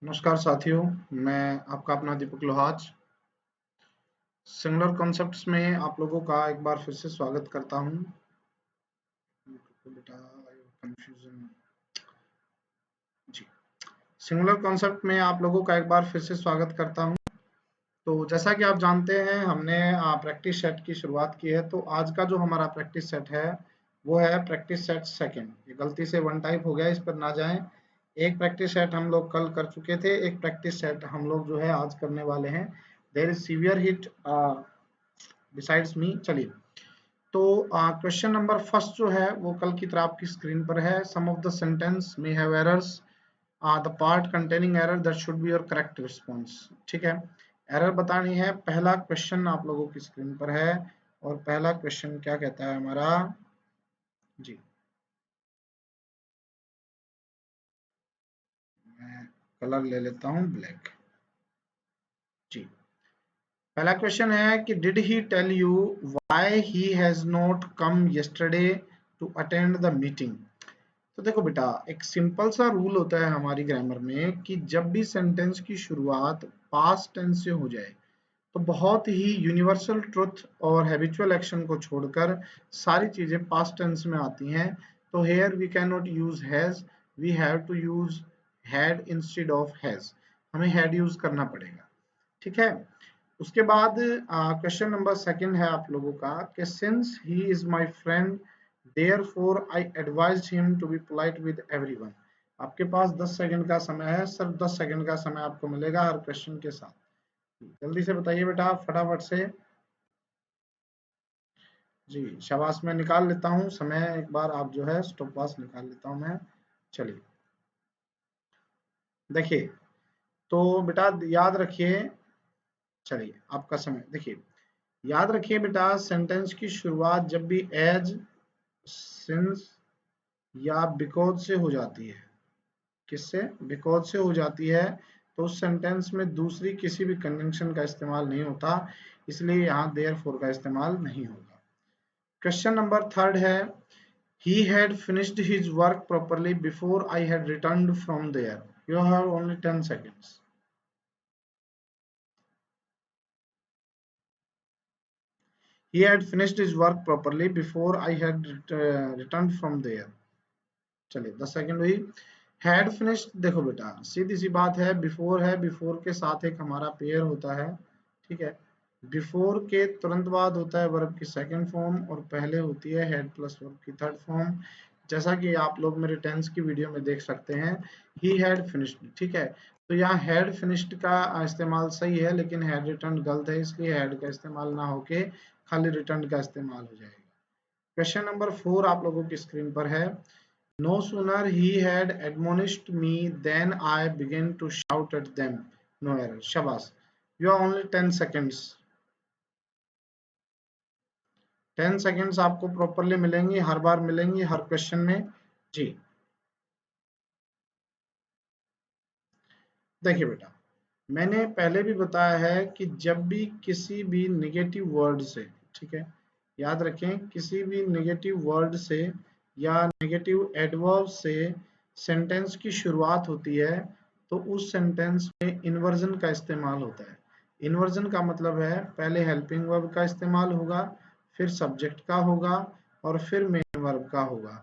नमस्कार साथियों, मैं आपका अपना दीपक लोहाच सिंगुलर कॉन्सेप्ट्स में आप लोगों का एक बार फिर से स्वागत करता हूं। बेटा कंफ्यूजन जी, सिंगुलर कॉन्सेप्ट में आप लोगों का एक बार फिर से स्वागत करता हूं। तो जैसा कि आप जानते हैं, हमने प्रैक्टिस सेट की शुरुआत की है। तो आज का जो हमारा प्रैक्टिस सेट है वो है प्रैक्टिस सेट सेकंड। ये गलती से वन टाइप हो गया, इस पर ना जाएं। एक प्रैक्टिस सेट हम लोग कल कर चुके थे, एक प्रैक्टिस सेट हम लोग जो है आज करने वाले हैं। There is severe hit besides me. चलिए, तो क्वेश्चन नंबर फर्स्ट जो है वो कल की तरह आपकी स्क्रीन पर है। Some of the sentence may have errors, the part containing error that should be your correct response. ठीक है, एरर बतानी है। पहला क्वेश्चन आप लोगों की स्क्रीन पर है और पहला क्वेश्चन क्या कहता है हमारा जी। मैं कलर ले लेता हूं ब्लैक जी। पहला क्वेश्चन है कि did he tell you why he has not come yesterday to attend the meeting. तो देखो बेटा, एक सिंपल सा रूल होता है हमारी ग्रामर में कि जब भी सेंटेंस की शुरुआत पास्ट टेंस से हो जाए तो बहुत ही यूनिवर्सल ट्रुथ और हैबिचुअल एक्शन को छोड़कर सारी चीजें पास्ट टेंस में आती हैं। तो here we can not use has, we have to use had instead of has. हमें हैड यूज करना पड़ेगा। ठीक है, उसके बाद क्वेश्चन नंबर सेकंड है आप लोगों का कि since he is my friend therefore I advised him to be polite with everyone. आपके पास 10 सेकंड का समय है, सिर्फ 10 सेकंड का समय आपको मिलेगा हर क्वेश्चन के साथ। जल्दी से बताइए बेटा, फटाफट से जी। शाबाश, मैं निकाल लेता हूँ समय, एक बार आप जो है स्टॉप वॉच निकाल लेता हूँ मैं। चलिए, देखिए, तो बेटा याद रखिए। चलिए, आपका समय देखिए, याद रखिए बेटा, सेंटेंस की शुरुआत जब भी एज, सिंस या बिकॉज से हो जाती है, किससे? बिकॉज से हो जाती है, तो उस सेंटेंस में दूसरी किसी भी कंजंक्शन का इस्तेमाल नहीं होता, इसलिए यहाँ देयरफॉर का इस्तेमाल नहीं होगा। क्वेश्चन नंबर थर्ड है he had finished his work properly before I had returned from there. You have only 10 seconds. He had finished his work properly before I had returned from there. चलिए, 10 second हुई। Had finished, देखो बेटा सीधी सी बात है, before है, before के साथ एक हमारा पेयर होता है। ठीक है, बिफोर के तुरंत बाद होता है वर्ब की सेकंड फॉर्म और पहले होती है हेड प्लस वर्ब की थर्ड फॉर्म, जैसा कि आप लोग मेरे टेंस की वीडियो में देख सकते हैं। ही हैड फिनिश्ड, ठीक है, तो यहाँ हैड फिनिश्ड का इस्तेमाल सही है, लेकिन हैड रिटर्न गलत है, इसलिए हैड का इस्तेमाल ना होके खाली रिटर्न का इस्तेमाल हो जाएगा। क्वेश्चन नंबर 4 आप लोगों की स्क्रीन पर है। No sooner he had admonished me than I began to shout at them. No error. शाबाश, you are only 10 seconds. 10 seconds आपको प्रॉपरली मिलेंगी, हर बार मिलेंगी, हर क्वेश्चन में जी। देखिए बेटा, मैंने पहले भी बताया है कि जब भी किसी भी नेगेटिव वर्ड से, ठीक है, याद रखें, किसी भी नेगेटिव वर्ड से या नेगेटिव एडवर्ब से सेंटेंस की शुरुआत होती है तो उस सेंटेंस में इन्वर्जन का इस्तेमाल होता है। इन्वर्जन का मतलब है पहले हेल्पिंग वर्ब का इस्तेमाल होगा, फिर सब्जेक्ट का होगा और फिर मेन वर्ब का होगा।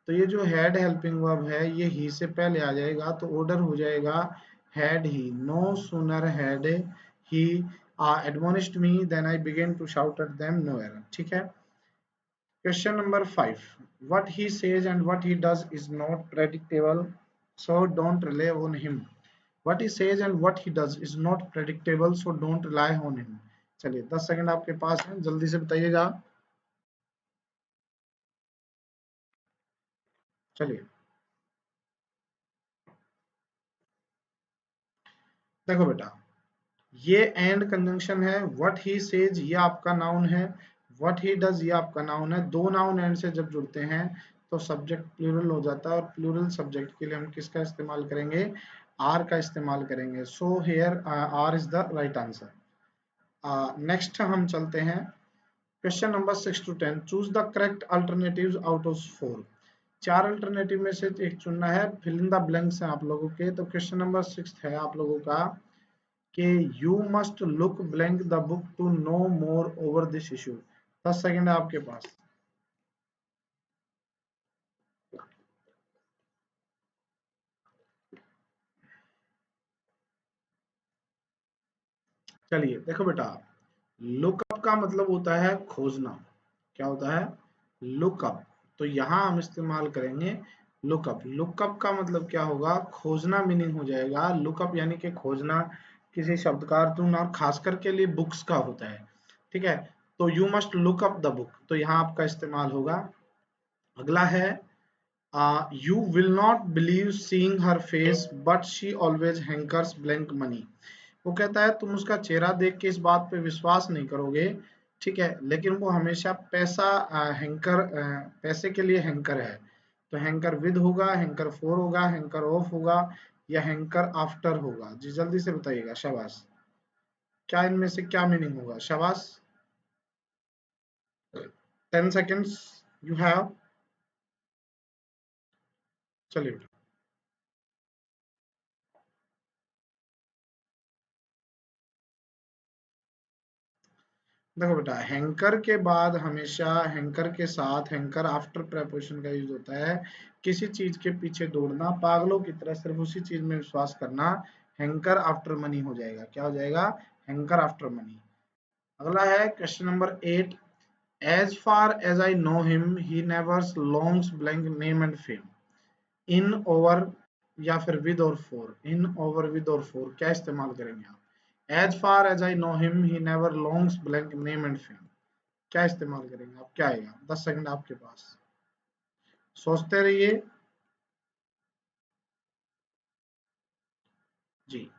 तो ये जो हेड हेल्पिंग वर्ब है ये ही से पहले आ जाएगा, तो ऑर्डर हो जाएगा had he. No sooner had he admonished me than I began to shout at them. No error. ठीक है। Question number 5. What he says and what he does is not predictable, so don't rely on him. What he says and what he does is not predictable, so don't rely on him. चलिए, 10 second आपके पास है, जल्दी से बताइएगा। चलिए, देखो बेटा, ये एंड कंजंक्शन है। व्हाट ही सेज ये आपका नाउन है, व्हाट ही डज ये आपका नाउन है। दो नाउन एंड से जब जुड़ते हैं तो सब्जेक्ट प्लूरल हो जाता है, और प्लूरल सब्जेक्ट के लिए हम किसका इस्तेमाल करेंगे? आर का इस्तेमाल करेंगे। So here are is the right answer. Next हम चलते हैं question number 6 to 10। Choose the correct alternatives out of 4। 4 alternative में से एक चुनना है, फिल इन द ब्लैंक्स हैं आप लोगों के। तो क्वेश्चन नंबर 6 है आप लोगों का कि you must look blank the book to know more over this issue. 10 second है आपके पास। चलिए देखो बेटा, लुकअप का मतलब होता है खोजना। क्या होता है? लुकअप। तो यहाँ हम इस्तेमाल करेंगे लुकअप। लुकअप का मतलब क्या होगा? खोजना मीनिंग हो जाएगा। लुकअप यानी कि खोजना किसी शब्द का अर्थ ढूंढना, और खास करके लिए बुक्स का होता है। ठीक है, तो you must look up the book, तो यहाँ आपका इस्तेमाल होगा। अगला है you will not believe seeing her face but she always hankers blank money. वो कहता है तुम उसका चेहरा देख के इस बात पे विश्वास नहीं करोगे, ठीक है, लेकिन वो हमेशा पैसा हैंकर पैसे के लिए हैंकर है। तो हैंकर विद होगा, हैंकर फॉर होगा, हैंकर ऑफ होगा, या हैंकर आफ्टर होगा? जी जल्दी से बताइएगा। शाबाश। क्या इनमें से क्या मीनिंग होगा? शाबाश। 10 सेकेंड्स यू हैव। चलिए देखो बेटा, हैंकर के बाद हमेशा हैंकर के साथ हैंकर आफ्टर प्रेपोजिशन का यूज होता है। किसी चीज के पीछे दौड़ना, पागलों की तरह सिर्फ उसी चीज में विश्वास करना, हैंकर आफ्टर मनी हो जाएगा। क्या हो जाएगा? Hanker after money. अगला है question number 8। As far as I know him he never longs blank name and fame. In over या फिर विद और फॉर? इन ओवर विद और फॉर क्या इस्तेमाल करेंगे आप? As far as I know him he never longs blank name and fame क्या इस्तेमाल करेंगे आप? क्या आएगा? 10 सेकंड आपके पास, सोचते रहिए। जी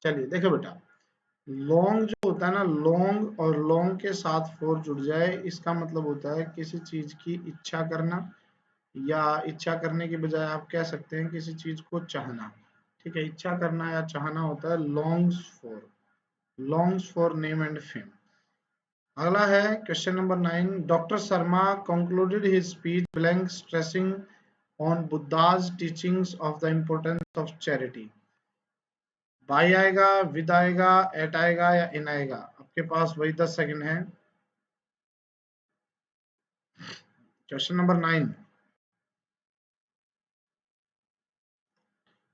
चलिए देखो बेटा, लॉन्ग जो होता है ना, लॉन्ग और लॉन्ग के साथ फोर जुड़ जाए, इसका मतलब होता है किसी चीज की इच्छा करना, या इच्छा करने की बजाय आप कह सकते हैं किसी चीज को चाहना। ठीक है, इच्छा करना या चाहना होता है longs for. Longs for name and fame. अगला है question number 9। Doctor Sharma concluded his speech blank stressing on Buddha's teachings of the importance of charity। By आएगा, विद आएगा, एट आएगा, या इन आएगा? आपके पास वही 10 सेकंड है। Question number 9।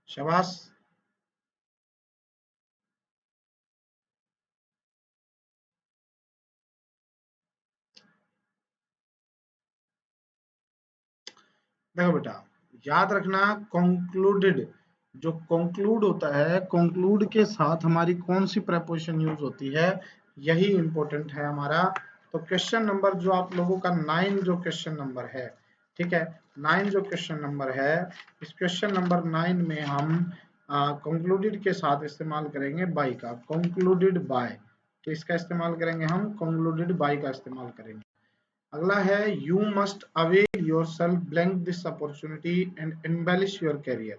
शाबाश। देखो बेटा, याद रखना, कंक्लूडेड, जो कंक्लूड होता है, कंक्लूड के साथ हमारी कौन सी प्रेपोजिशन यूज होती है, यही इंपॉर्टेंट है हमारा। तो क्वेश्चन नंबर जो आप लोगों का 9 जो क्वेश्चन नंबर है, ठीक है, 9 जो क्वेश्चन नंबर है, इस क्वेश्चन नंबर 9 में हम कंक्लूडेड के साथ इस्तेमाल करेंगे बाय का। कंक्लूडेड बाय, तो इसका इस्तेमाल करेंगे हम, कंक्लूडेड बाय का इस्तेमाल करेंगे। अगला है you must avail yourself blank this opportunity and embellish your career.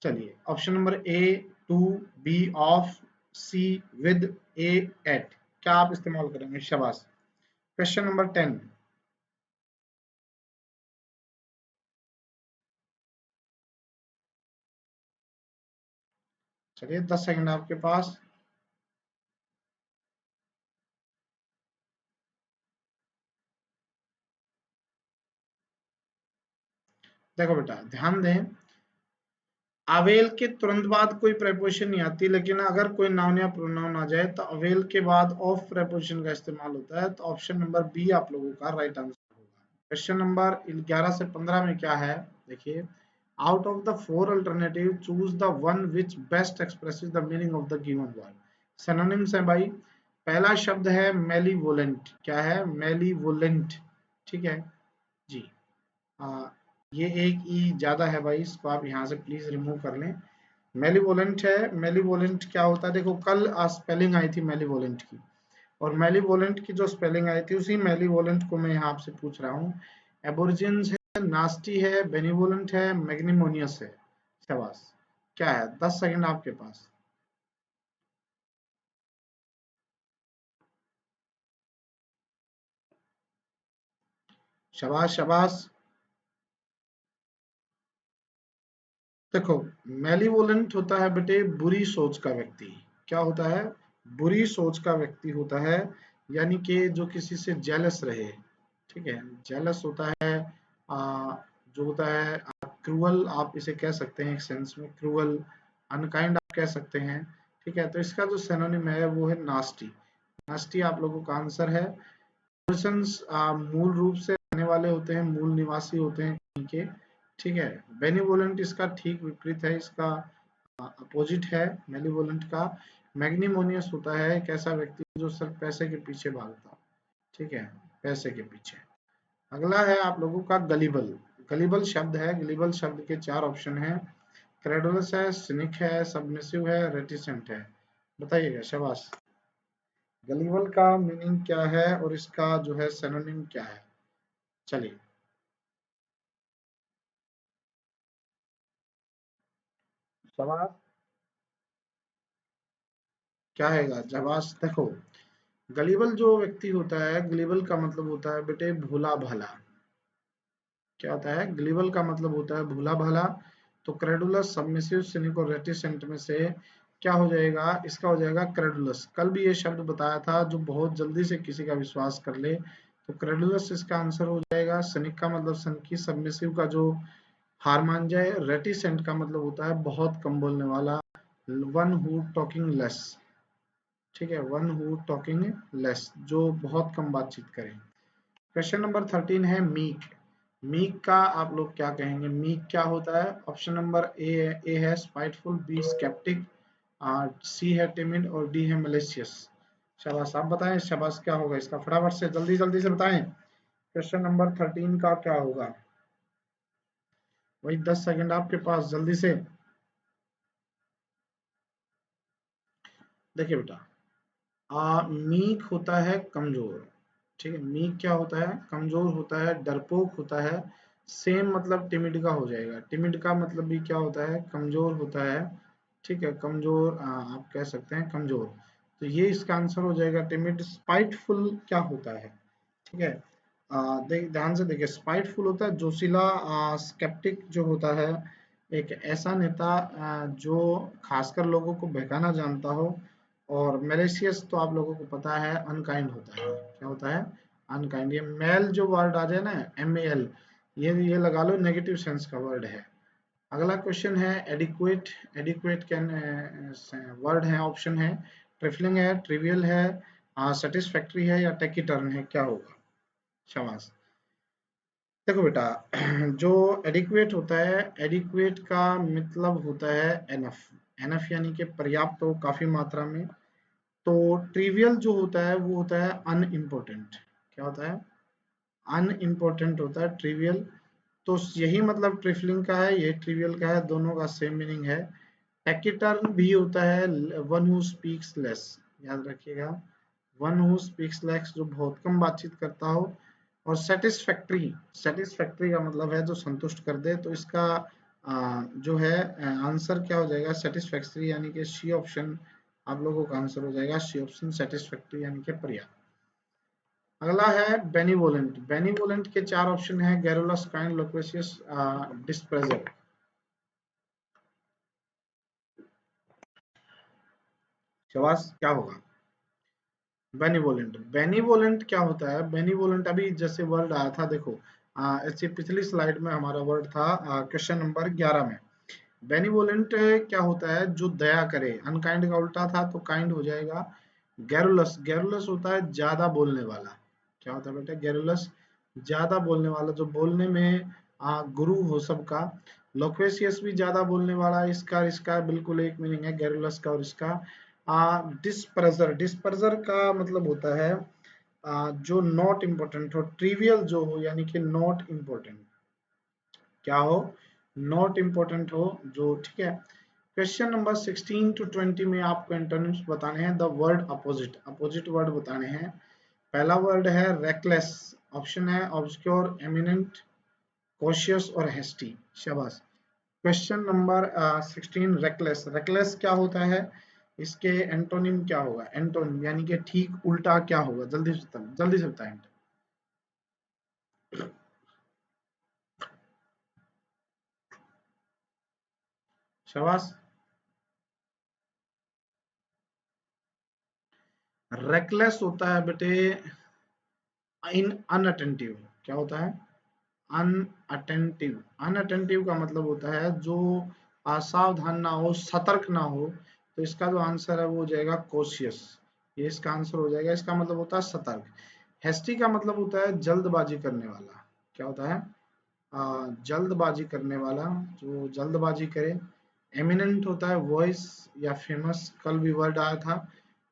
चलिए option number A, to, B, of, C, with, A, at क्या आप इस्तेमाल करेंगे? शाबाश। Question number 10। चलिए 10 सेकंड आपके पास। देखो बेटा ध्यान दें, अवेल के तुरंत बाद कोई प्रेपोजिशन नहीं आती, लेकिन अगर कोई नाउन या प्रोनाउन आ जाए तो अवेल के बाद ऑफ प्रेपोजिशन का इस्तेमाल होता है। तो ऑप्शन नंबर बी आप लोगों का राइट आंसर होगा। क्वेश्चन नंबर 11 से 15 में क्या है? देखिए, out of the four alternative choose the one which best expresses the meaning of the given word. Synonyms है भाई। पहला शब्द है मेलीवोलेंट। क्या है? मेलीवोलेंट। ठीक है जी। आ, ये एक ई ज्यादा है भाई, इसको आप यहाँ से प्लीज रिमूव कर लें। मेलीवोलेंट है। मेलीवोलेंट क्या होता है? देखो कल स्पेलिंग आई थी मेलीवोलेंट की, और मेलीवोलेंट की जो स्पेलिंग आई थी उसी मेलीवोलेंट को मैं यहाँ आपसे पूछ रहा हूँ। एबोरिजिन्स है, नास्टी है, बेनिवोलेंट है, मैग्निमोनियस है। शाबाश। क्या है? 10 सेकंड आपके पास। शाबाश शाबाश। देखो, मेलीवोलेंट होता है बेटे बुरी सोच का व्यक्ति। क्या होता है? बुरी सोच का व्यक्ति होता है, यानी कि जो किसी से जेलस रहे। ठीक है, जेलस होता है। आ, जो होता है क्रूअल, आप इसे कह सकते हैं एक सेंस में, क्रूअल, अनकाइंड आप कह सकते हैं। ठीक है, तो इसका जो सिनोनिम है वो है नास्टी। नास्टी आप लोगों का आंसर है। पर्सन्स मूल रूप से रहने वाले होते हैं, मूल निवासी होते हैं कहीं के। ठीक है, बेनिवोलेंट इसका ठीक विपरीत है, इसका अपोजिट है मेलिवोलेंट का। मैग्निमोनियस होता है एक ऐसा व्यक्ति जो सिर्फ पैसे के पीछे भागता हो। ठीक है, पैसे के पीछे। अगला है आप लोगों का गलिबल। गलिबल शब्द है, गलिबल शब्द के 4 ऑप्शन हैं। क्रेडुलस है, सिनिक है, सबमिसिव है, रेटिसेंट है। बताइएगा, शाबाश। गलिबल का मीनिंग क्या है और इसका जो है सिनोनिम क्या है? चलिए, शाबाश। क्या है शाबाश। देखो, गलिबल जो व्यक्ति होता है, गलिबल का मतलब होता है बेटे भोला भाला। क्या होता है? ग्लीवल का मतलब होता है भोला भाला। तो क्रेडुलस, सबमिसिव, सिनिक और रेटिसेंट में से क्या हो जाएगा? इसका हो जाएगा क्रेडुलस। कल भी ये शब्द बताया था, जो बहुत जल्दी से किसी का विश्वास कर ले, तो क्रेडुलस इसका आंसर हो जाएगा। सिनिक का मतलब सनकी, सबमिसिव का जो हार मान जाए, रेटिसेंट का मतलब होता है बहुत कम बोलने वाला, वन हु टॉकिंग लेस। ठीक है, वन हु टॉकिंग लेस, जो बहुत कम बातचीत करे। क्वेश्चन नंबर 13 है मीक। मीक का आप लोग क्या कहेंगे? मीक क्या होता है? ऑप्शन नंबर ए है स्पाइटफुल, बी स्केप्टिक, सी है टिमिड और डी है मलेशियस। शाबाश, आप बताएं शाबाश, क्या होगा इसका? फटाफट से जल्दी जल्दी से बताएं। क्वेश्चन नंबर 13 का क्या होगा? वही 10 सेकंड आपके पास, जल्दी से। देखिए बेटा, मीक होता है कमजोर। ठीक है, मीक क्या होता है? कमजोर होता है, डरपोक होता है। सेम मतलब टिमिड का हो जाएगा। टिमिड का मतलब भी क्या होता है? कमजोर होता है। ठीक है, कमजोर, आप कह सकते हैं कमजोर। तो ये इसका आंसर हो जाएगा टिमिड। स्पाइटफुल क्या होता है? ठीक है, ध्यान से देखिए, स्पाइटफुल होता है जोशीला। स्केप्टिक जो होता है एक ऐसा नेता जो खासकर लोगों को बहकाना जानता हो। और मैलिशियस तो आप लोगों को पता है अनकाइंड होता है। क्या होता है? अनकाइंड। ये मेल जो वर्ड आ जाए ना, MAL, ये लगा लो, नेगेटिव सेंस का वर्ड है। अगला क्वेश्चन है एडिक्वेट। एडिक्वेट कैन वर्ड है, ऑप्शन है ट्रिफलिंग है, ट्रिवियल है, सेटिस्फैक्ट्री है या टेकीटर्न है। क्या होगा? शाबाश। देखो बेटा, जो एडिक्वेट होता है, एडिक्वेट का मतलब होता है एनफ। एनफ यानी कि पर्याप्त हो, काफी मात्रा में। तो ट्रिवियल जो होता है वो होता है अनइम्पोर्टेंट। क्या होता है? अनइम्पोर्टेंट होता है ट्रिवियल। तो यही मतलब ट्रिफलिंग का है, ये ट्रिवियल का है, दोनों का सेम मीनिंग है। टैकिटर्न भी होता है वन हु स्पीक्स लेस। याद रखिएगा, वन हु स्पीक्स लेस, जो बहुत कम बातचीत करता हो। और सेटिस्फैक्ट्री, सेटिस्फैक्ट्री का मतलब है जो संतुष्ट कर दे। तो इसका जो है आंसर क्या हो जाएगा? सेटिस्फैक्ट्री, यानी कि सी ऑप्शन आप लोगों का आंसर हो जाएगा। सी ऑप्शन सेटिस्फैक्ट्री यानी कि पर्याप्त। अगला है बेनिवोलेंट। बेनिवोलेंट के 4 ऑप्शन है, गैरुलस, काइंड, लोक्वेशियस, डिस्प्रेजर। शाबाश, क्या होगा? बेनिवोलेंट। बेनिवोलेंट क्या होता है? बेनिवोलेंट अभी जैसे वर्ड आया था, देखो, ऐसे पिछली स्लाइड में हमारा वर्ड था क्वेश्चन नंबर 11 में। बेनिवोलेंट क्या होता है? जो दया करे। अनकाइंड का उल्टा था तो काइंड हो जाएगा। गैरुलस, गैरुलस होता है ज्यादा बोलने वाला। क्या होता है बेटा? गैरुलस, ज्यादा बोलने वाला, जो बोलने में गुरु हो सबका। लोक्वेशियस भी ज्यादा बोलने वाला। इसका इसका बिल्कुल एक मीनिंग है गैरुलस का और इसका। डिस्पर्जर, डिस्पर्जर का मतलब होता है जो नॉट इम्पोर्टेंट हो, ट्रिवियल जो हो, यानी कि नॉट इम्पोर्टेंट। क्या हो? नॉट इम्पोर्टेंट हो जो। ठीक है, क्वेश्चन नंबर 16 टू 20 में आपको एंटोनिम्स बताने हैं। The word opposite, opposite word बताने हैं। पहला वर्ड है रेकलेस। ऑप्शन है ऑब्सक्योर, एमिनेंट, कॉशियस और हेस्टी। शाबाश। Question number 16, reckless. रेकलेस क्या होता है? इसके एंटोनिम क्या होगा? एंटोनिम यानी कि ठीक उल्टा क्या होगा? जल्दी से जल्दी से बताएं। शाबाश। रेकलेस होता है बेटे इन अनअटेंटिव। क्या होता है? अनअटेंटिव। अनअटेंटिव का मतलब होता है जो असावधान ना हो, सतर्क ना हो। तो इसका जो आंसर है वो हो जाएगा कॉशियस। ये इसका आंसर हो जाएगा। इसका मतलब होता है सतर्क। हेस्टी का मतलब होता है जल्दबाजी करने वाला। क्या होता है? जल्दबाजी करने वाला, जो जल्दबाजी करे। एमिनेंट होता है वॉइस या फेमस, कल भी वर्ड आया था।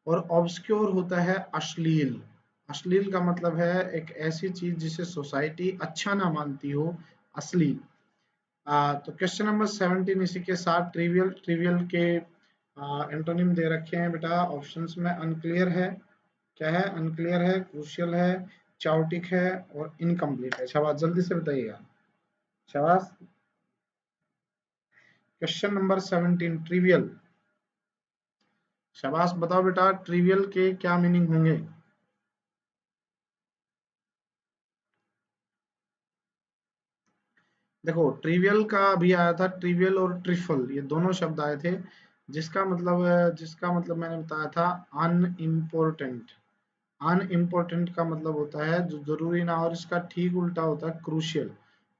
और ऑब्सक्योर होता है अश्लील। अश्लील का मतलब है एक ऐसी चीज जिसे सोसाइटी अच्छा ना मानती हो, अश्लील। तो क्वेश्चन नंबर 17 इसी के साथ ट्रिवियल ट्रिवियल के एंटोनिम दे रखे हैं बेटा ऑप्शंस में। अनक्लियर है, क्या है? अनक्लियर है, क्रूशियल है, चाउटिक है और इनकम्प्लीट है। शाबाश, जल्दी से बताइएगा। शाबाश। Question number 17 trivial. शाबाश, बताओ बेटा ट्रिवियल के क्या मीनिंग होंगे? देखो ट्रिवियल का अभी आया था, ट्रिवियल और ट्रिफल ये दोनों शब्द आए थे, जिसका मतलब मैंने बताया था अनइम्पोर्टेंट। अनइम्पोर्टेंट का मतलब होता है जो जरूरी ना हो, और इसका ठीक उल्टा होता है क्रूशियल।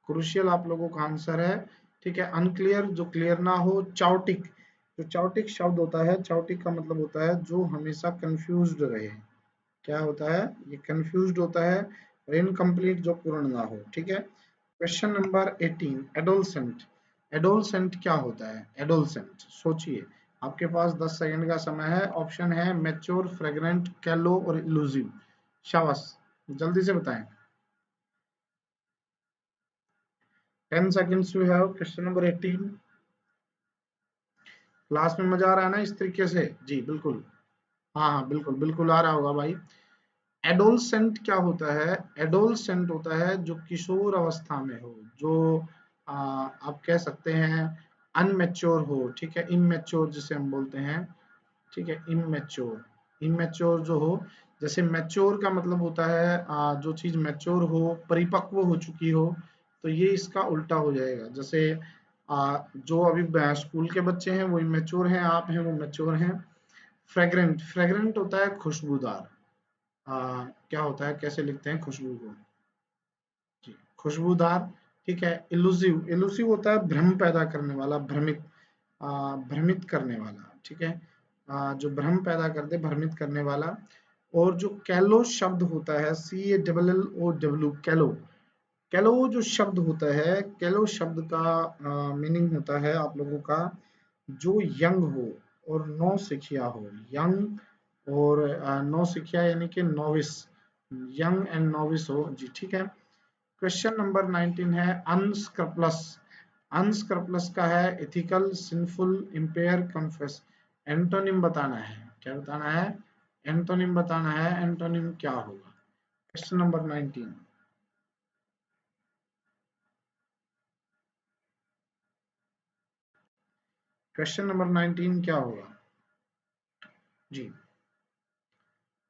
क्रूशियल आप लोगों का आंसर है। ठीक है। अनक्लियर जो क्लियर ना हो। चाउटिक, जो चाउटिक शब्द होता है, चाउटिक का मतलब होता है जो हमेशा कंफ्यूज्ड रहे। क्या होता है? ये कंफ्यूज्ड होता है। और इनकम्प्लीट जो पूर्ण ना हो। ठीक है। Question number 18 adolescent. एडोलसेंट क्या होता है? एडोलसेंट सोचिए, आपके पास 10 सेकंड का समय है। ऑप्शन है मैच्योर, फ्रेग्रेंट, कैलो और इलूसिव। शाबाश, जल्दी से बताएं। 10 seconds you have. Question number 18। Class में मजा आ रहा है ना इस तरीके से? जी बिल्कुल। हाँ हाँ बिल्कुल बिल्कुल आ रहा होगा भाई। एडोलसेंट क्या होता है? एडोलसेंट होता है जो किशोर अवस्था में हो, जो आप कह सकते हैं अनमेच्योर हो। ठीक है। इमेच्योर जिसे हम बोलते हैं। ठीक है। इमेच्योर, इमेच्योर जो हो। जैसे मैच्योर का मतलब होता है जो चीज मैच्योर हो, परिपक्व हो चुकी हो। तो ये इसका उल्टा हो जाएगा। जैसे जो अभी स्कूल के बच्चे हैं वो इमेच्योर हैं, आप हैं वो मैच्योर हैं। फ्रेग्रेंट, फ्रेग्रेंट होता है खुशबूदार। क्या होता है, कैसे लिखते हैं खुशबू को? जी, खुशबूदार। ठीक है। इलूसिव, इलूसिव होता है भ्रम पैदा करने वाला, भ्रमित, भ्रमित करने वाला। ठीक है। जो भ्रम पैदा कर दे, भ्रमित करने वाला। और जो कैलो शब्द होता है, CALLOW, कैलो। कैलो जो शब्द होता है, कैलो शब्द का मीनिंग होता है आप लोगों का जो यंग हो और नौ सिखिया हो। यंग और नौ सिखिया यानी कि नोविस, यंग एंड नोविस हो। जी ठीक है। क्वेश्चन नंबर 19 है अनस्क्रपलस। अनस्क्रपलस का है ethical, sinful, empire, confess. Antonym बताना है। क्या बताना है? एंटोनिम बताना है। एंटोनिम क्या होगा? Question number 19। क्वेश्चन नंबर 19 क्या होगा? जी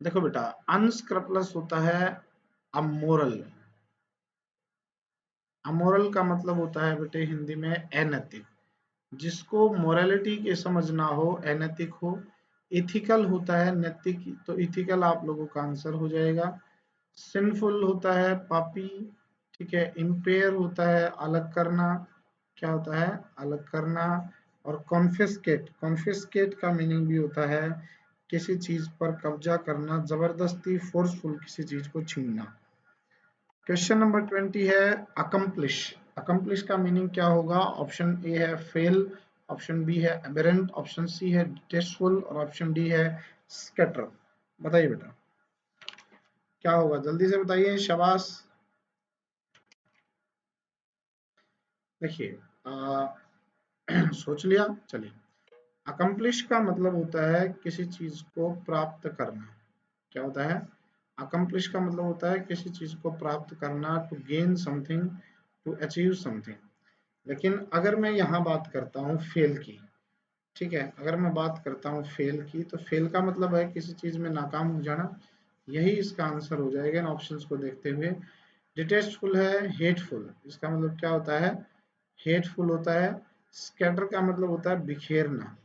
देखो बेटा, अनस्क्रपलस होता है अमोरल। अमोरल का मतलब होता है बेटे हिंदी में अनैतिक। जिसको मोरालिटी के समझ ना हो, अनैतिक हो। इथिकल होता है नैतिक, तो इथिकल आप लोगों का आंसर हो जाएगा। सिंफुल होता है पापी। ठीक है। इम्पेयर होता है अलग करना। क्या होता है? अलग करना। और कॉन्फिस्केट, कॉन्फिस्केट का मीनिंग भी होता है किसी चीज पर कब्जा करना, जबरदस्ती, फोर्सफुल किसी चीज को छीनना। क्वेश्चन नंबर 20 है अकम्प्लिश। अकम्प्लिश का मीनिंग क्या होगा? ऑप्शन ए है फेल, ऑप्शन बी है एबेरेंट, ऑप्शन सी है डिटेस्टफुल और ऑप्शन डी है स्कैटर। बताइए बेटा क्या होगा, जल्दी से बताइए। शाबाश। देखिए सोच लिया, चलिए। अकम्प्लिश का मतलब होता है किसी चीज को प्राप्त करना। क्या होता है? अकम्प्लिश का मतलब होता है किसी चीज को प्राप्त करना, to gain something, to achieve something. लेकिन अगर मैं यहाँ बात करता हूँ फेल की, ठीक है, अगर मैं बात करता हूँ फेल की, तो फेल का मतलब है किसी चीज में नाकाम हो जाना। यही इसका आंसर हो जाएगा इन ऑप्शंस को देखते हुए। डिटेस्टफुल है हेटफुल। इसका मतलब क्या होता है? हेटफुल होता है स्कैटर का मतलब होता है बिखेरना।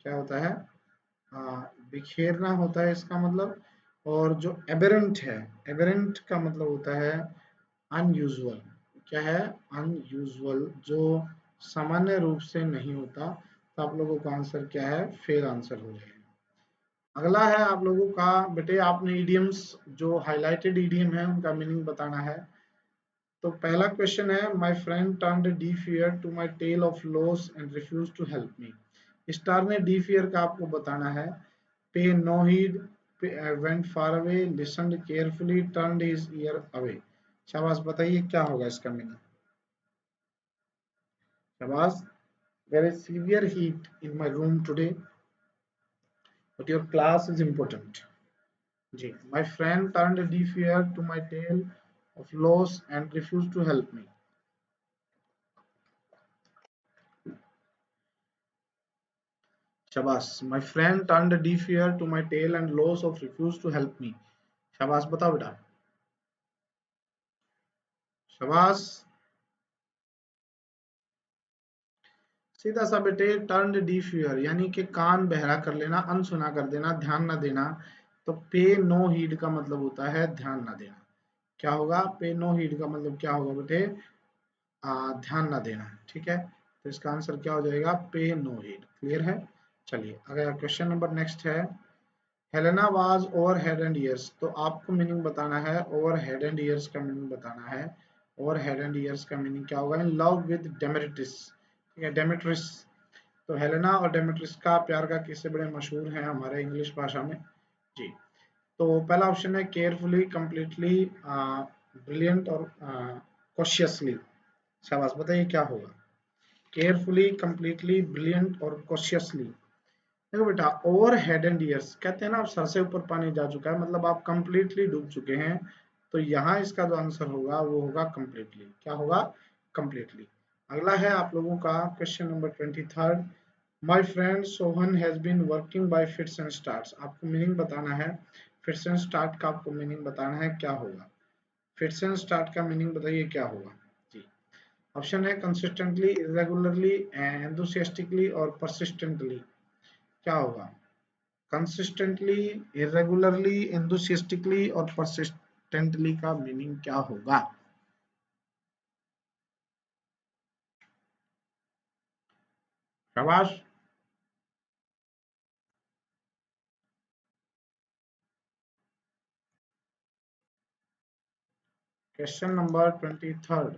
क्या होता है? बिखेरना होता है इसका मतलब। और जो एबेरेंट है, एबेरेंट का मतलब होता है अनयूजुअल। क्या है? अनयूजुअल, जो सामान्य रूप से नहीं होता। तो आप लोगों का आंसर क्या है? फेल आंसर हो जाएगा। अगला है आप लोगों का, बेटे आपने इडियम्स जो हाइलाइटेड इडियम है उनका मीनिंग बताना है। तो पहला क्वेश्चन है, my friend turned deaf ear to my tale of loss and refuse to help me. स्टार ने डीफ ईयर का आपको बताना है। Pay no heed, went far away, listened carefully, turned his ear away. शाबाश, बताइए क्या होगा इसका मीनिंग। शाबाश। There is severe heat in my room today, but your class is important. जी, my friend turned deaf ear to my tale of loss and refused to help me. शाबाश। My friend turned a deaf ear to my tale and loss of refused to help me. शाबाश, बताओ बेटा। शाबाश। सीधा सा बेटे, turned deaf year यानी कि कान बहरा कर लेना, अनसुना कर देना, ध्यान ना देना। तो पे नो हीड का मतलब होता है ध्यान ना देना। क्या होगा? पे नो हीड का मतलब क्या होगा बेटे? ध्यान ना देना। ठीक है, तो इसका आंसर क्या हो जाएगा? पे नो हीड। क्लियर है? चलिए अगला क्वेश्चन नंबर नेक्स्ट है। Helena was over head and ears. तो आपको मीनिंग बताना है, ओवर हेड एंड ईयर्स का मीनिंग बताना है। ओवर हेड एंड ईयर्स का मीनिंग क्या होगा? In love with Demetrius. ठीक है, डेमेट्रिस। तो हेलेना और डेमेट्रिस का प्यार का किस्से बड़े मशहूर हैं हमारे इंग्लिश भाषा में। जी, तो पहला ऑप्शन है केयरफुली, कंप्लीटली, ब्रिलियंट और कॉशियसली। शाबाश, बताइए क्या होगा? केयरफुली, कंप्लीटली, ब्रिलियंट और कॉशियसली। देखो बेटा, ओवर हेड एंड ईयर्स कहते हैं ना, आप सर से ऊपर पानी जा चुका है, मतलब आप कंप्लीटली डूब चुके हैं। तो यहाँ इसका जो आंसर होगा वो होगा कंप्लीटली। क्या होगा? कंप्लीटली। अगला है आप लोगों का question number 23rd। My friend Sohan has been working by fits and starts. आपको मीनिंग बताना है। फिट्स एंड स्टार्ट का आपको मीनिंग बताना है, क्या होगा? फिट्स एंड स्टार्ट का मीनिंग बताइए क्या होगा। जी, ऑप्शन है कंसिस्टेंटली, इरेगुलरली, एंथुसियास्टिकली और परसिस्टेंटली। क्या होगा? कंसिस्टेंटली, इरेगुलरली, एंथुसियास्टिकली और परसिस्टेंटली का मीनिंग क्या होगा? शाबाश। Question number 23rd।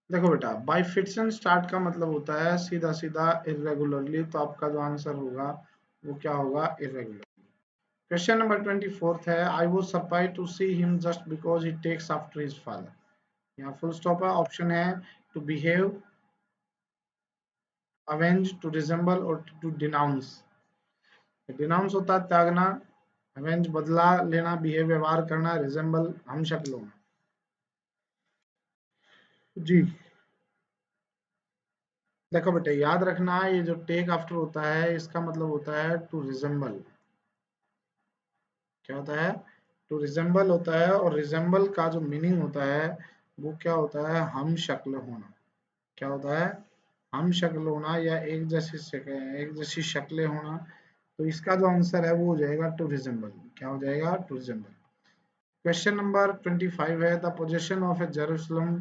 देखो बेटा, बाय फिट्स एंड स्टार्ट का मतलब होता है सीधा सीधा इरेगुलरली। तो आपका जो आंसर होगा वो क्या होगा? इरेगुलर। क्वेश्चन नंबर 24th है, I was surprised to see him just because he takes after his father. यहाँ फुल स्टॉप है। ऑप्शन है to behave, avenge, to resemble और टू डिनाउंस। डिनाउंस होता है त्यागना, अवेंज बदला लेना, बिहेव व्यवहार करना, रिजेंबल हम शक्ल होना। जी, देखो बेटे याद रखना, ये जो टेक आफ्टर होता है इसका मतलब होता है टू रिजेंबल। क्या होता है? टू रिजेंबल होता है। और रिजेंबल का जो मीनिंग होता है वो क्या होता है? हम शक्ल होना। क्या होता है? हम शक्ल होना या एक जैसी शक्लें होना। तो इसका जो आंसर है वो हो जाएगा टू रिजेंबल। क्या हो जाएगा? To resemble. क्वेश्चन नंबर 25 है, the possession of A Jerusalem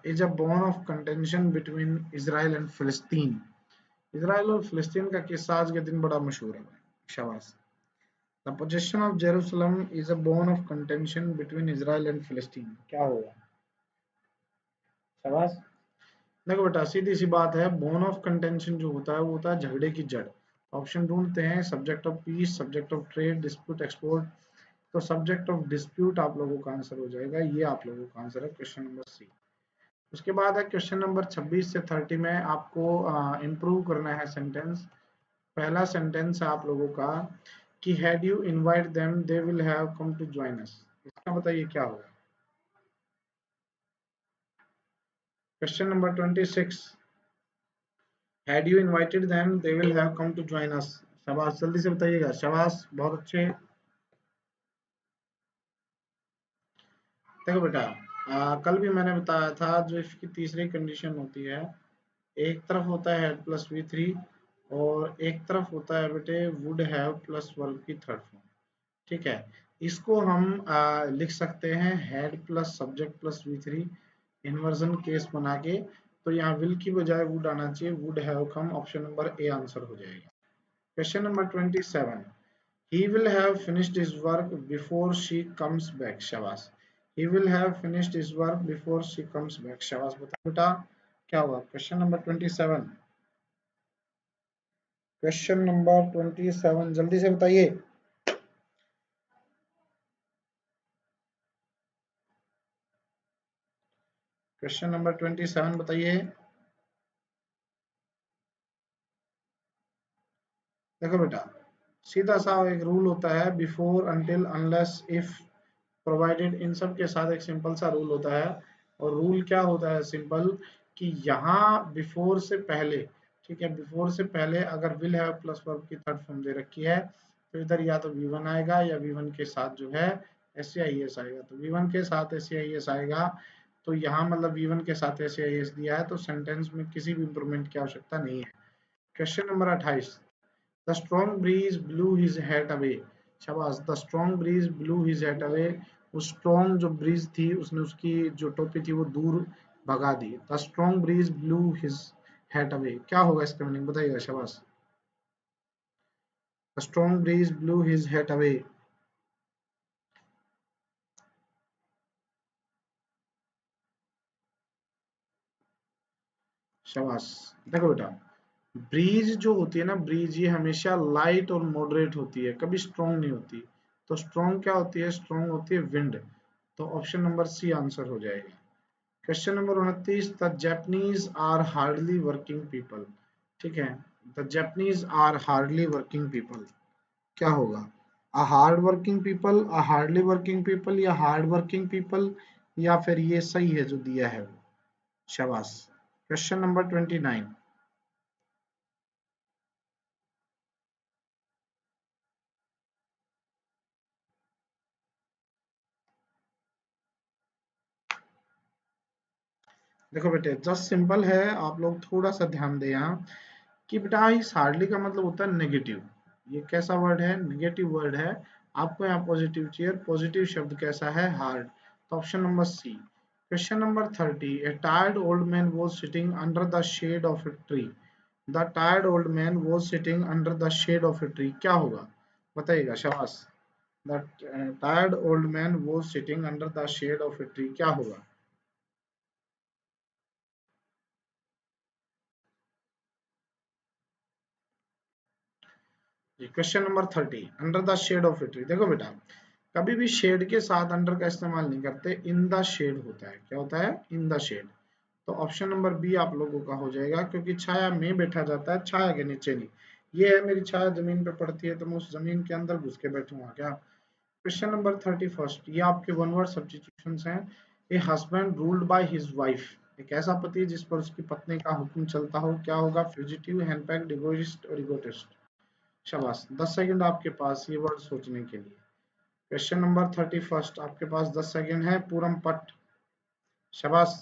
is a bone of contention between Israel and फिलिस्तीन। इजराइल और फिलिस्तीन का किस्सा आज के दिन बड़ा मशहूर है। शाबाश। The possession of Jerusalem is a bone of contention between Israel and फिलिस्तीन। क्या होगा? शाबाश। देखो बेटा, सीधी सी बात है, बोन ऑफ कंटेंशन जो होता है वो होता है झगड़े की जड़। ऑप्शन ढूंढते हैं, subject of peace, subject of trade, dispute, export. तो सब्जेक्ट ऑफ डिस्प्यूट आप लोगों का आंसर हो जाएगा। ये आप लोगों का आंसर है क्वेश्चन नंबर सी। उसके बाद है क्वेश्चन नंबर 26 से 30 में आपको इम्प्रूव करना है सेंटेंस। पहला सेंटेंस है आप लोगों का कि had you invite them they will have come to join us. इसका बताइए क्या होगा? Question number 26, had you invited them they will have come to join us. शाबाश, जल्दी से बताइएगा। शाबाश, बहुत अच्छे। देखो बेटा, कल भी मैंने बताया था जो इसकी तीसरी कंडीशन होती है, एक तरफ होता है हेड प्लस वी थ्री और एक तरफ होता है बेटे वुड हैव प्लस वर्ब की थर्ड फॉर्म। ठीक है, इसको हम लिख सकते हैं head plus subject plus we three inversion case बना के। तो यहाँ विल की बजाय वुड आना चाहिए, would have come, option number A answer हो जाएगा। Question number 27, he will have finished his work before she comes back, शाबाश। he will have finished his work before she comes back, शाबाश। बता बेटा क्या हुआ। क्वेश्चन नंबर 27, क्वेश्चन नंबर 27 जल्दी से बताइए। क्वेश्चन नंबर 27 बताइए। देखो बेटा, सीधा सा एक रूल होता है, before until unless if provided, इन सब के साथ एक सिंपल सा रूल होता है। और रूल क्या होता है सिंपल, कि यहाँ बिफोर से पहले, ठीक है, बिफोर से पहले अगर विल हैव प्लस वर्ब की थर्ड फॉर्म दे रखी है तो इधर या तो वी1 आएगा या वी1 के साथ जो है एस आई एस आएगा। तो वी1 के साथ एस आई एस आएगा, तो यहाँ मतलब वी1 के साथ एस आई एस दिया है, तो सेंटेंस में किसी भी इंप्रूवमेंट की आवश्यकता नहीं है। Question number 28, the strong breeze blew his hat away, शाबाश। The strong breeze blew his hat away, वो स्ट्रॉन्ग जो ब्रीज थी उसने उसकी जो टोपी थी वो दूर भगा दी। The strong breeze blew his hat away, क्या होगा इसका मीनिंग बताइएगा, शाबाश। The strong breeze blew his hat away, शाबाश। देखो बेटा, ब्रीज जो होती है ना, ब्रीज ये हमेशा लाइट और मॉडरेट होती है, कभी स्ट्रॉन्ग नहीं होती। तो स्ट्रॉन्ग क्या होती है, स्ट्रॉन्ग होती है विंड। तो ऑप्शन नंबर सी आंसर हो जाएगा। Question number 29, the Japanese are hardly working people, ठीक है। The Japanese are hardly working people, क्या होगा, a hard working people, a hardly working people, या हार्ड वर्किंग पीपल, या फिर ये सही है जो दिया है वो, शाबाश। क्वेश्चन नंबर 29, देखो बेटे जस्ट सिंपल है, आप लोग थोड़ा सा ध्यान दें यहाँ, कि बेटा इस हार्डली का मतलब होता है नेगेटिव। ये कैसा वर्ड है, नेगेटिव वर्ड है। आपको यहाँ पॉजिटिव चाहिए, पॉजिटिव शब्द कैसा है, हार्ड। तो option number C. Question number 30, a tired old man was sitting under the shade of a tree, the tired old man was sitting under the shade of a tree, क्या होगा बताइएगा, शाबाश। The tired old man was sitting under the shade of a tree, क्या होगा। Question number 30, under the shade of a tree. देखो बेटा, कभी भी शेड के साथ अंडर का इस्तेमाल नहीं करते, इन द शेड होता है, क्या होता है, इन द शेड। तो ऑप्शन नंबर बी आप लोगों का हो जाएगा, क्योंकि छाया में बैठा जाता है, छाया के नीचे नहीं। ये है मेरी छाया जमीन पे पड़ती है तो मैं उस जमीन के अंदर घुस के बैठूंगा क्या। क्वेश्चन नंबर 31, ये आपके वन वर्ड सब्स्टिट्यूशंस हैं। A husband ruled by his wife, एक ऐसा पति जिस पर उसकी पत्नी का हुक्म चलता हो, क्या होगा, फ्यूजिटिव, हैंडपैक्ड, इगोइस्ट और इगोटिस्ट। शाबाश, 10 सेकंड आपके पास ये वर्ड सोचने के लिए। क्वेश्चन नंबर 31, आपके पास 10 सेकंड है, पूरम पट, शाबाश।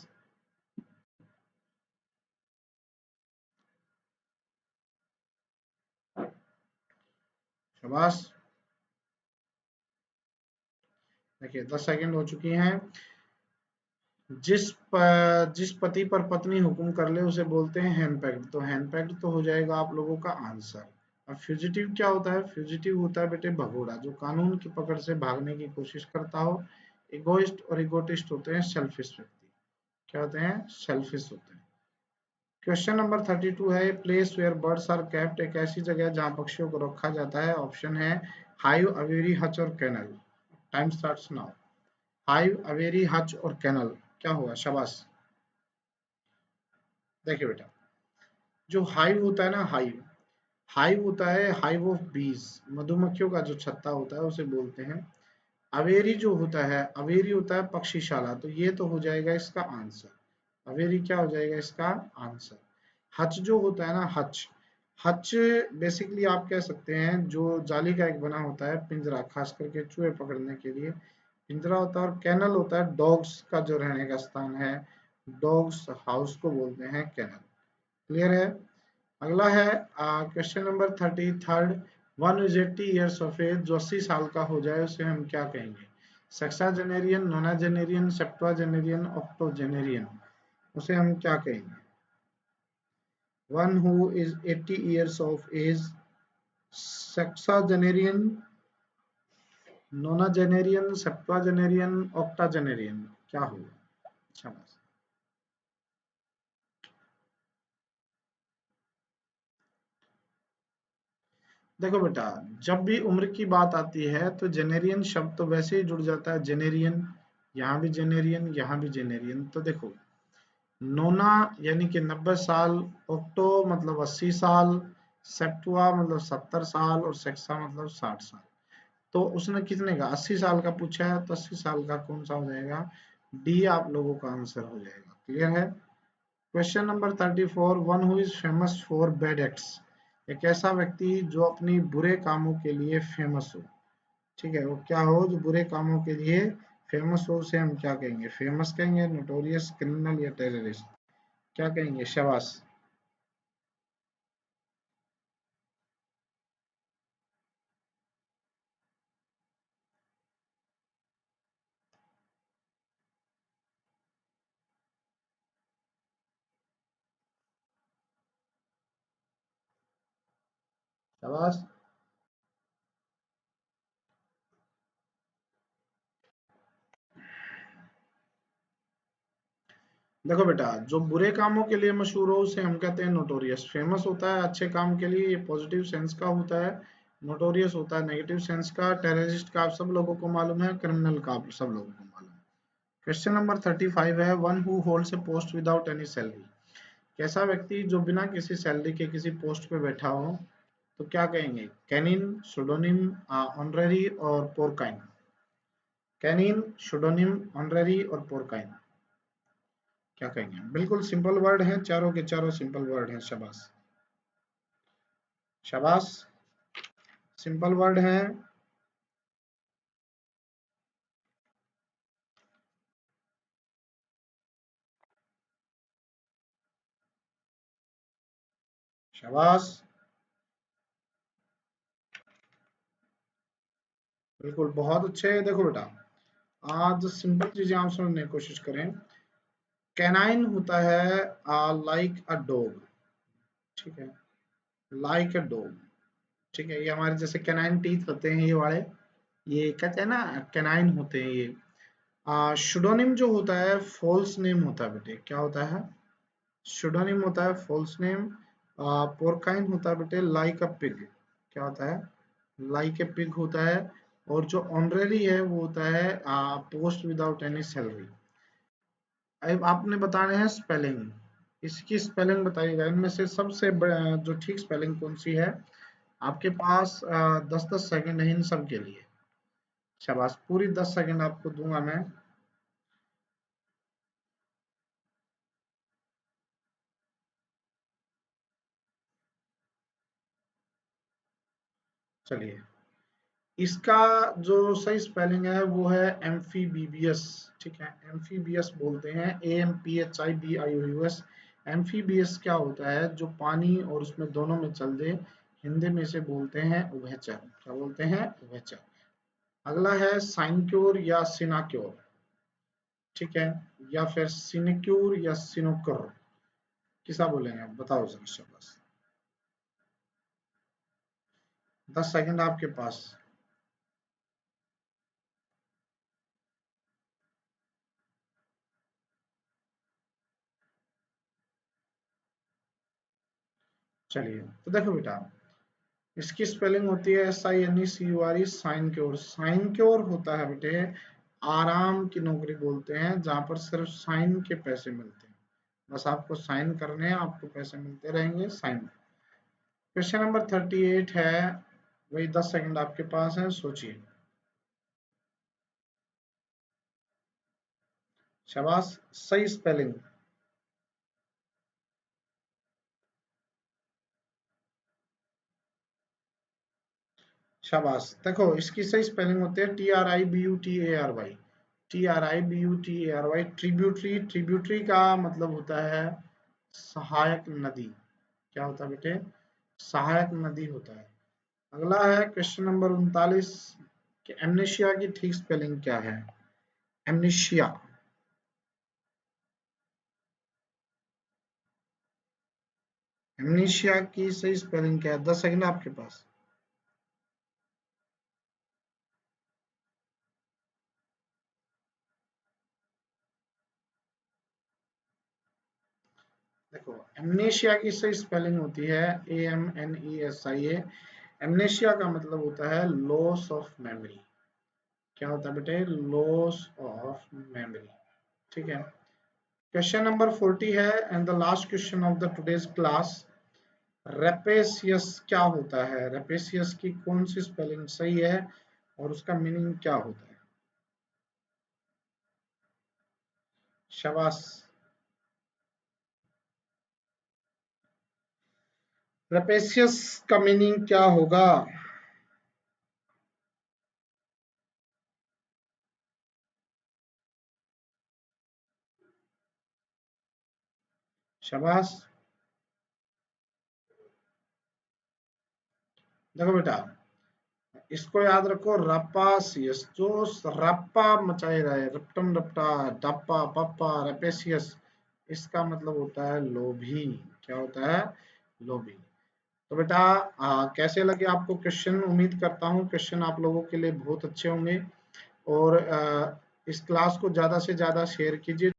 शाबाश, देखिए 10 सेकंड हो चुकी हैं। जिस पति पर पत्नी हुक्म कर ले उसे बोलते हैं हैंडपैक्ड, तो हैंडपैक्ड तो हो जाएगा आप लोगों का आंसर। अब फ्यूजिटिव क्या होता है, फ्यूजिटिव होता है बेटे भगोड़ा, जो कानून की पकड़ से भागने की कोशिश करता हो। इगोइस्ट और इगोटिस्ट होते हैं सेल्फिश व्यक्ति, क्या होते हैं, सेल्फिश होते हैं। क्वेश्चन नंबर 32 है, place where birds are kept, एक ऐसी जगह जहां पक्षियों को रखा जाता है। ऑप्शन है हाइव, अवेरी, हच और kennel. Time starts now. Hive, aviary, hutch और कैनल, क्या हुआ, शाबाश। देखिए बेटा, जो हाइव होता है ना, हाइव, हाइव होता है हाइव ऑफ बीज, मधुमक्खियों का जो छत्ता होता है उसे बोलते हैं। अवेरी जो होता है, अवेरी होता है पक्षीशाला, तो ये तो हो जाएगा इसका आंसर। अवेरी क्या हो जाएगा इसका आंसर। हच जो होता है ना, हच, हच बेसिकली आप कह सकते हैं जो जाली का एक बना होता है पिंजरा, खास करके चूहे पकड़ने के लिए। पिंजरा होता है, और कैनल होता है डॉग्स का जो रहने का स्थान है, डॉग्स हाउस को बोलते हैं कैनल। क्लियर है? अगला है question number 33। One is 80 years of age, जो 80 साल का हो जाए उसे हम क्या कहेंगे? सेक्साजेनेरियन, नोनाजेनेरियन, सेप्टुआजेनेरियन, ऑक्टोजेनेरियन, उसे हम क्या कहेंगे? One who is 80 years of age, sexagenarian, nonagenarian, septuagenarian, octogenarian, क्या होगा? अच्छा, देखो बेटा, जब भी उम्र की बात आती है तो जेनेरियन शब्द तो वैसे ही जुड़ जाता है, जेनेरियन, यहाँ भी जेनेरियन, यहाँ भी जेनेरियन। तो देखो, नोना यानी कि 90 साल, ऑक्टो मतलब 80 साल, सेप्टुआ मतलब 70 साल, और सेक्सा मतलब 60 साल। तो उसने कितने का 80 साल का पूछा है, तो 80 साल का कौन सा हो जाएगा? डी आप लोगों का आंसर हो जाएगा। क्लियर है? Question number 34। One who is famous for bad acts, एक ऐसा व्यक्ति जो अपनी बुरे कामों के लिए फेमस हो। ठीक है, वो क्या हो? जो बुरे कामों के लिए फेमस हो, उसे हम क्या कहेंगे? फेमस कहेंगे, नोटोरियस, क्रिमिनल, या टेररिस्ट? क्या कहेंगे? शाबाश, शाबाश। देखो बेटा, जो बुरे कामों के लिए मशहूर हो उसे हम कहते हैं नोटोरियस। फेमस होता है अच्छे काम के लिए, ये पॉजिटिव सेंस का होता है। नोटोरियस होता है नेगेटिव सेंस का। टेररिस्ट का आप सब लोगों को मालूम है, क्रिमिनल का आप सब लोगों को मालूम है। क्वेश्चन नंबर 35 है। One who holds A post without any salary, कैसा व्यक्ति जो बिना किसी सैलरी के किसी पोस्ट पे बैठा हो, तो क्या कहेंगे? कैनिन, सुडोनिम, ऑनररी, और पोरकाइन? कैनिन, सुडोनिम, ऑनररी, और पोरकाइन, क्या कहेंगे? बिल्कुल सिंपल वर्ड है, चारों के चारों सिंपल वर्ड हैं। शाबाश, शाबाश, सिंपल वर्ड है। शाबाश, बिल्कुल बहुत अच्छे। देखो बेटा, आज सिंपल चीजें आप समझने की कोशिश करें। कैनाइन होता है लाइक अ डॉग, ठीक है, लाइक अ डॉग। ठीक है, ये हमारे जैसे कैनाइन टीथ होते हैं ये वाले, ये कहते हैं ना, कैनाइन होते हैं ये। शुडोनिम जो होता है फॉल्स नेम होता है बेटे, क्या होता है? शुडोनिम होता है फॉल्स नेम। पोरकाइन होता है बेटे लाइक अ पिग, क्या होता है? लाइक ए पिग होता है। और जो ऑनररी है वो होता है पोस्ट विदाउट एनी सैलरी। अब आपने बताने हैं स्पेलिंग, इसकी स्पेलिंग बताइएगा। इनमें से सबसे जो ठीक स्पेलिंग कौन सी है? आपके पास 10-10 सेकंड है इन सब के लिए। शाबाश, पूरी 10 सेकंड आपको दूंगा मैं। चलिए, इसका जो सही स्पेलिंग है वो है एम्फीबीबियस। ठीक है, एम्फीबियस बोलते हैं, AMPHIBIOUS। एम्फीबियस क्या होता है? जो पानी और उसमें दोनों में चल दे। हिंदी में इसे बोलते हैं उभयचर। क्या बोलते हैं? उभयचर। अगला है साइनक्योर या सिनाक्योर, ठीक है, या फिर सिनेक्यूर या सिनोकर, किसा बोलेंगे आप? बताओ जरा, शाबाश। 10 सेकंड आपके पास। चलिए, तो देखो बेटा, इसकी स्पेलिंग होती है SINECURE, sinecure. Sinecure होता है बेटे आराम की नौकरी बोलते हैं, जहां पर सिर्फ साइन के पैसे मिलते हैं। बस आपको साइन करने हैं, आपको पैसे मिलते रहेंगे, साइन। क्वेश्चन नंबर 38 है। वही 10 सेकंड आपके पास है, सोचिए। शाबाश, सही स्पेलिंग। शाबाश। देखो इसकी सही स्पेलिंग होती है TRIBUTARY। TRIBUTARY। ट्रिब्यूटरी, ट्रिब्यूटरी का मतलब होता है सहायक नदी। क्या होता है बेटे? सहायक नदी होता है। अगला है क्वेश्चन नंबर 39 कि एमनेशिया की ठीक स्पेलिंग क्या है? एमनेशिया। एमनेशिया की सही स्पेलिंग क्या है? 10 सेकंड आपके पास। देखो एमनेशिया की सही स्पेलिंग होती है AMNESIA। एमनेशिया का मतलब होता है लॉस ऑफ मेमोरी। क्या होता है बेटे? Loss of memory. ठीक है। क्वेश्चन नंबर 40 है and the last question of the today's class. Rapacious क्या होता है? रेपेसियस की कौन सी स्पेलिंग सही है और उसका मीनिंग क्या होता है? शाबाश। रेपेसियस का मीनिंग क्या होगा? शाबाश। देखो बेटा इसको याद रखो, रपासियस जो रप्पा मचाए रहे, रपटम रपटा, डप्पा पप्पा, रेपेसियस, इसका मतलब होता है लोभी। क्या होता है? लोभी। तो बेटा कैसे लगे आपको क्वेश्चन? उम्मीद करता हूँ क्वेश्चन आप लोगों के लिए बहुत अच्छे होंगे। और इस क्लास को ज़्यादा से ज़्यादा शेयर कीजिए।